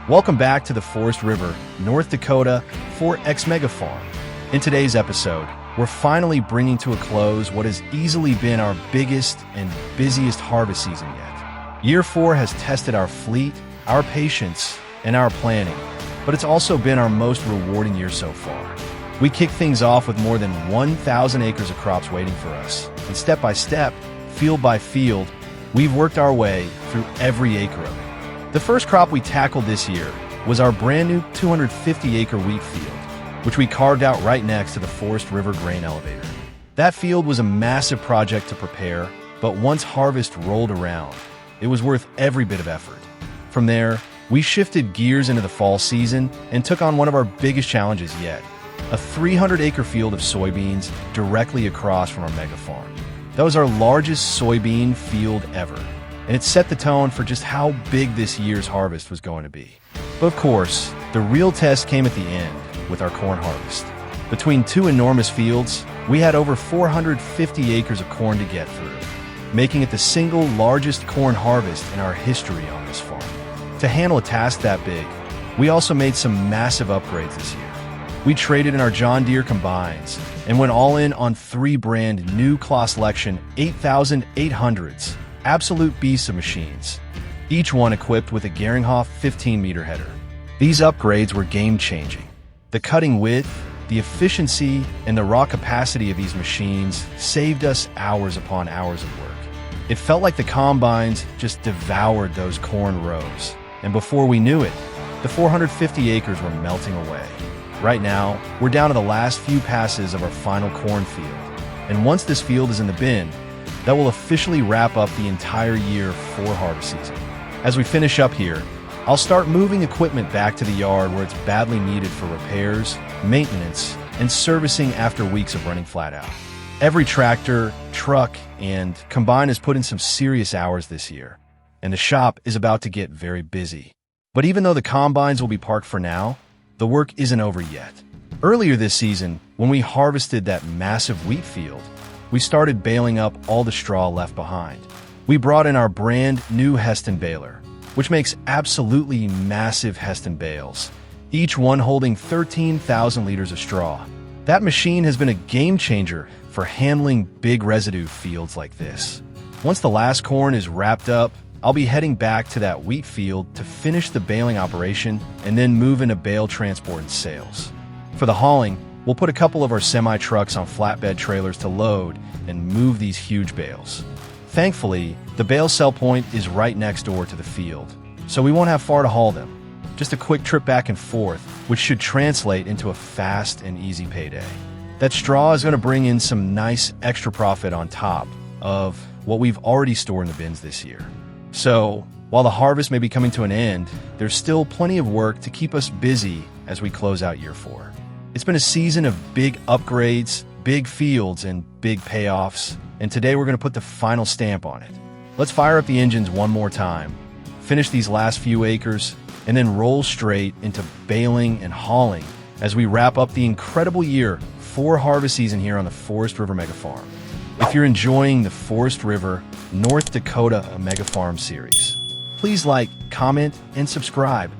Welcome back to the Forest River, North Dakota 4X Mega Farm. In today's episode, we're finally bringing to a close what has easily been our biggest and busiest harvest season yet. Year 4 has tested our fleet, our patience, and our planning, but it's also been our most rewarding year so far. We kicked things off with more than 1,000 acres of crops waiting for us, and step by step, field by field, we've worked our way through every acre of it. The first crop we tackled this year was our brand new 250-acre wheat field, which we carved out right next to the Forest River grain elevator. That field was a massive project to prepare, but once harvest rolled around, it was worth every bit of effort. From there, we shifted gears into the fall season and took on one of our biggest challenges yet, a 300-acre field of soybeans directly across from our mega farm. That was our largest soybean field ever, and it set the tone for just how big this year's harvest was going to be. But of course, the real test came at the end with our corn harvest. Between two enormous fields, we had over 450 acres of corn to get through, making it the single largest corn harvest in our history on this farm. To handle a task that big, we also made some massive upgrades this year. We traded in our John Deere combines and went all in on 3 brand new class selection 8800s, absolute beasts of machines, each one equipped with a Geringhoff 15-meter header. These upgrades were game-changing. The cutting width, the efficiency, and the raw capacity of these machines saved us hours upon hours of work. It felt like the combines just devoured those corn rows, and before we knew it, the 450 acres were melting away. Right now, we're down to the last few passes of our final corn field, and once this field is in the bin, that will officially wrap up the entire year 4 harvest season. As we finish up here, I'll start moving equipment back to the yard where it's badly needed for repairs, maintenance, and servicing after weeks of running flat out. Every tractor, truck, and combine has put in some serious hours this year, and the shop is about to get very busy. But even though the combines will be parked for now, the work isn't over yet. Earlier this season, when we harvested that massive wheat field, we started baling up all the straw left behind. We brought in our brand new Heston baler, which makes absolutely massive Heston bales, each one holding 13,000 liters of straw. That machine has been a game changer for handling big residue fields like this. Once the last corn is wrapped up, I'll be heading back to that wheat field to finish the baling operation and then move into bale transport and sales. For the hauling, we'll put a couple of our semi-trucks on flatbed trailers to load and move these huge bales. Thankfully, the bale sell point is right next door to the field, so we won't have far to haul them. Just a quick trip back and forth, which should translate into a fast and easy payday. That straw is going to bring in some nice extra profit on top of what we've already stored in the bins this year. So, while the harvest may be coming to an end, there's still plenty of work to keep us busy as we close out year 4. It's been a season of big upgrades, big fields, and big payoffs, and today we're going to put the final stamp on it. Let's fire up the engines one more time, finish these last few acres, and then roll straight into baling and hauling as we wrap up the incredible year 4 harvest season here on the Forest River Mega Farm. If you're enjoying the Forest River, North Dakota Mega Farm series, please like, comment, and subscribe.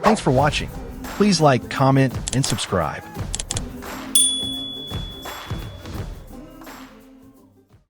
Thanks for watching. Please like, comment, and subscribe.